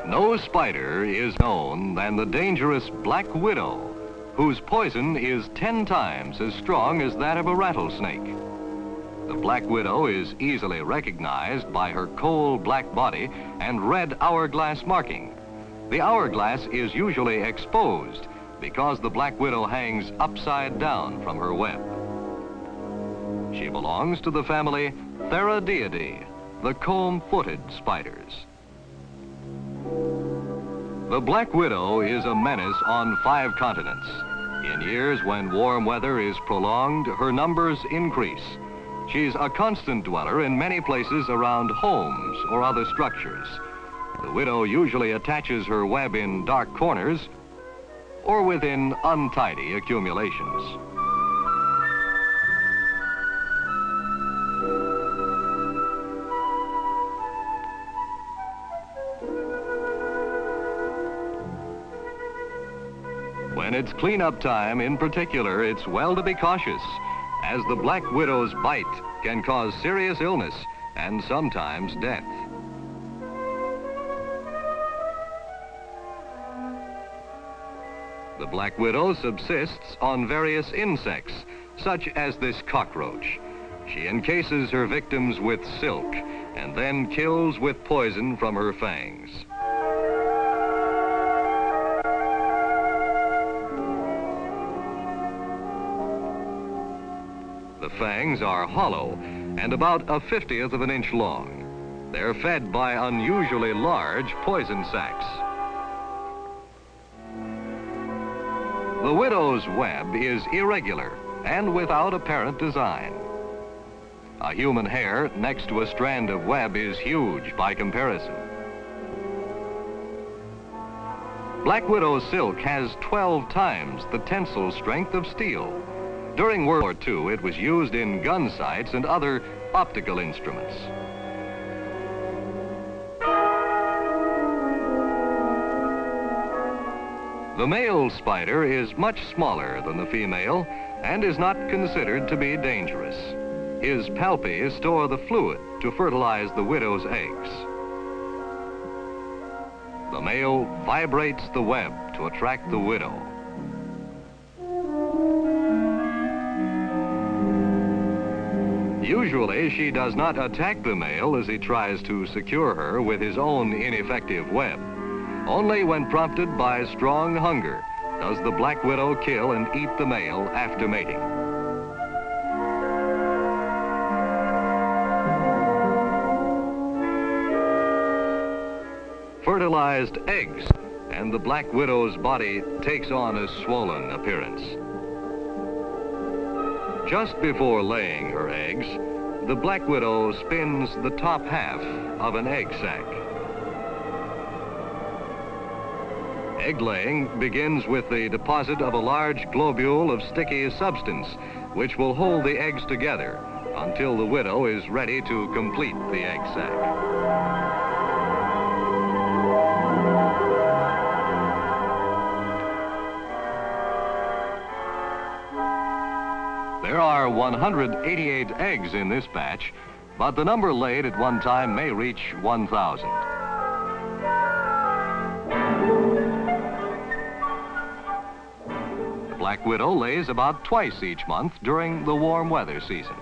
No spider is known than the dangerous black widow, whose poison is 10 times as strong as that of a rattlesnake. The black widow is easily recognized by her coal black body and red hourglass marking. The hourglass is usually exposed because the black widow hangs upside down from her web. She belongs to the family Theradiidae, the comb-footed spiders. The black widow is a menace on 5 continents. In years when warm weather is prolonged, her numbers increase. She's a constant dweller in many places around homes or other structures. The widow usually attaches her web in dark corners or within untidy accumulations. When it's cleanup time in particular, it's well to be cautious, as the black widow's bite can cause serious illness and sometimes death. The black widow subsists on various insects, such as this cockroach. She encases her victims with silk and then kills with poison from her fangs. The fangs are hollow and about 1/50th of an inch long. They're fed by unusually large poison sacs. The widow's web is irregular and without apparent design. A human hair next to a strand of web is huge by comparison. Black widow silk has 12 times the tensile strength of steel. During World War II, it was used in gun sights and other optical instruments. The male spider is much smaller than the female and is not considered to be dangerous. His palpi store the fluid to fertilize the widow's eggs. The male vibrates the web to attract the widow. Usually, she does not attack the male as he tries to secure her with his own ineffective web. Only when prompted by strong hunger does the black widow kill and eat the male after mating. Fertilized eggs, and the black widow's body takes on a swollen appearance. Just before laying her eggs, the black widow spins the top half of an egg sac. Egg laying begins with the deposit of a large globule of sticky substance, which will hold the eggs together until the widow is ready to complete the egg sac. There are 188 eggs in this batch, but the number laid at one time may reach 1,000. The black widow lays about twice each month during the warm weather season.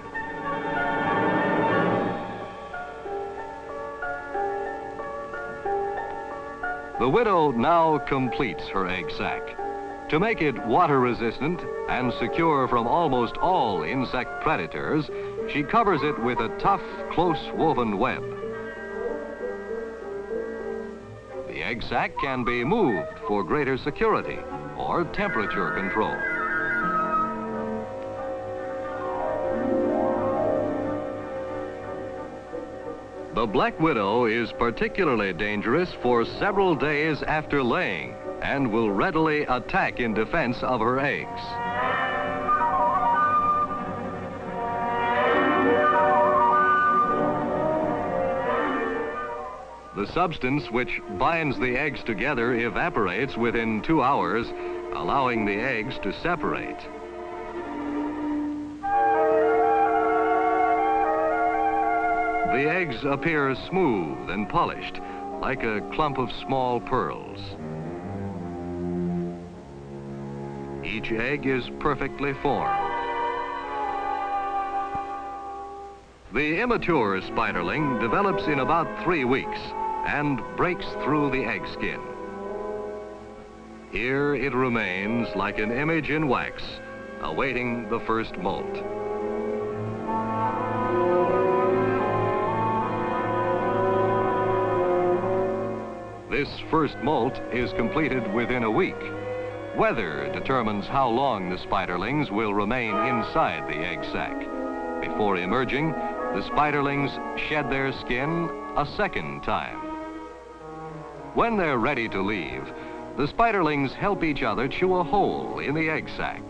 The widow now completes her egg sac. To make it water resistant and secure from almost all insect predators, she covers it with a tough, close woven web. The egg sac can be moved for greater security or temperature control. The black widow is particularly dangerous for several days after laying and will readily attack in defense of her eggs. The substance which binds the eggs together evaporates within 2 hours, allowing the eggs to separate. The eggs appear smooth and polished, like a clump of small pearls. Each egg is perfectly formed. The immature spiderling develops in about 3 weeks and breaks through the egg skin. Here it remains like an image in wax, awaiting the first molt. This first molt is completed within a week. Weather determines how long the spiderlings will remain inside the egg sac. Before emerging, the spiderlings shed their skin a second time. When they're ready to leave, the spiderlings help each other chew a hole in the egg sac.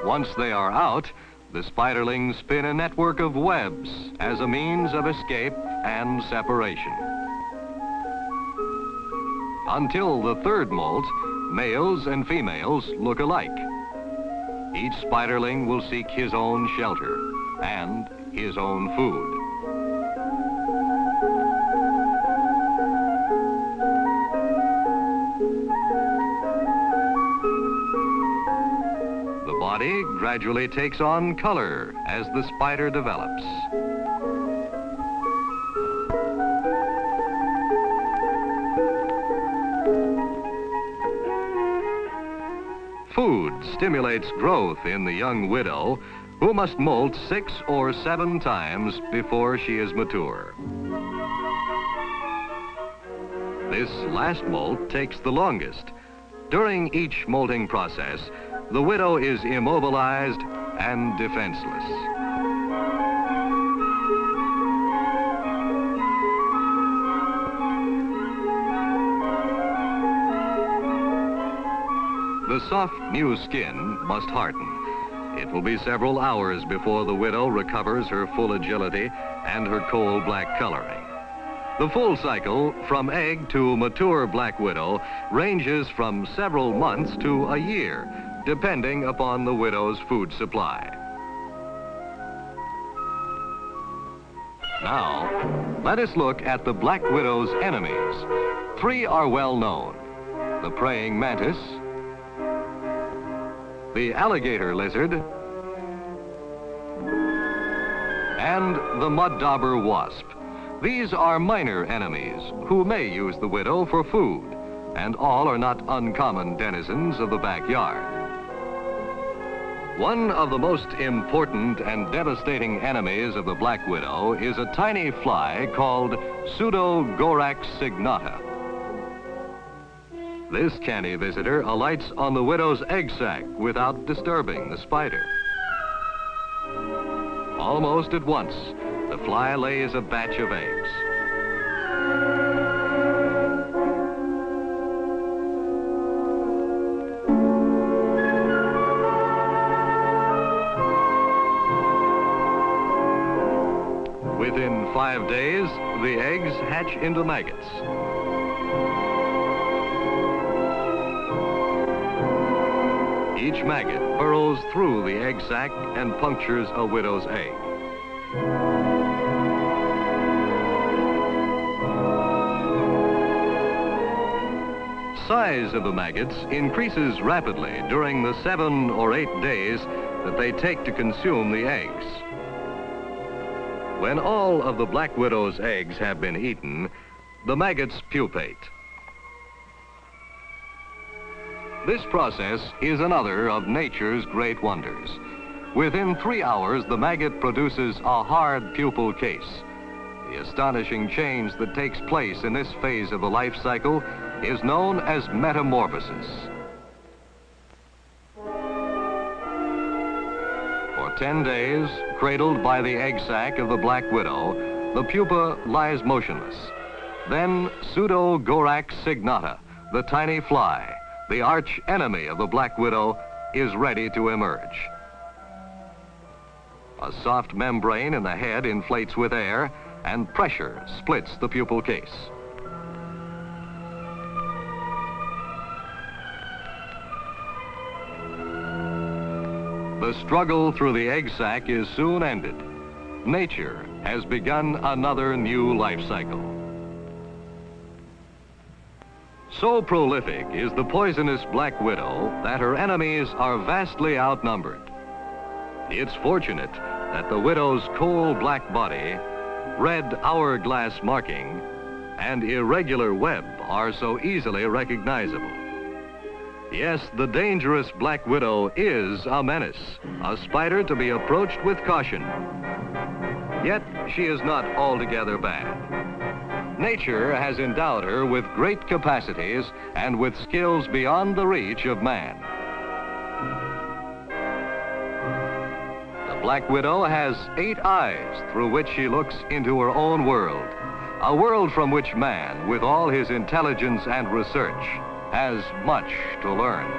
Once they are out, the spiderlings spin a network of webs as a means of escape and separation. Until the third molt, males and females look alike. Each spiderling will seek his own shelter and his own food. The body gradually takes on color as the spider develops. Food stimulates growth in the young widow, who must molt 6 or 7 times before she is mature. This last molt takes the longest. During each molting process, the widow is immobilized and defenseless. The soft new skin must harden. It will be several hours before the widow recovers her full agility and her coal black coloring. The full cycle from egg to mature black widow ranges from several months to a year, depending upon the widow's food supply. Now, let us look at the black widow's enemies. 3 are well known: the praying mantis, the alligator lizard, and the mud dauber wasp. These are minor enemies who may use the widow for food, and all are not uncommon denizens of the backyard. One of the most important and devastating enemies of the black widow is a tiny fly called Pseudogorax signata. This canny visitor alights on the widow's egg sac without disturbing the spider. Almost at once, the fly lays a batch of eggs. Within 5 days, the eggs hatch into maggots. Each maggot burrows through the egg sac and punctures a widow's egg. Size of the maggots increases rapidly during the 7 or 8 days that they take to consume the eggs. When all of the black widow's eggs have been eaten, the maggots pupate. This process is another of nature's great wonders. Within 3 hours, the maggot produces a hard pupal case. The astonishing change that takes place in this phase of the life cycle is known as metamorphosis. For 10 days, cradled by the egg sac of the black widow, the pupa lies motionless. Then Pseudogorax signata, the tiny fly, the arch enemy of the black widow, is ready to emerge. A soft membrane in the head inflates with air, and pressure splits the pupal case. the struggle through the egg sac is soon ended. Nature has begun another new life cycle. So prolific is the poisonous black widow that her enemies are vastly outnumbered. It's fortunate that the widow's coal black body, red hourglass marking, and irregular web are so easily recognizable. Yes, the dangerous black widow is a menace, a spider to be approached with caution. Yet she is not altogether bad. Nature has endowed her with great capacities and with skills beyond the reach of man. The black widow has 8 eyes through which she looks into her own world, a world from which man, with all his intelligence and research, has much to learn.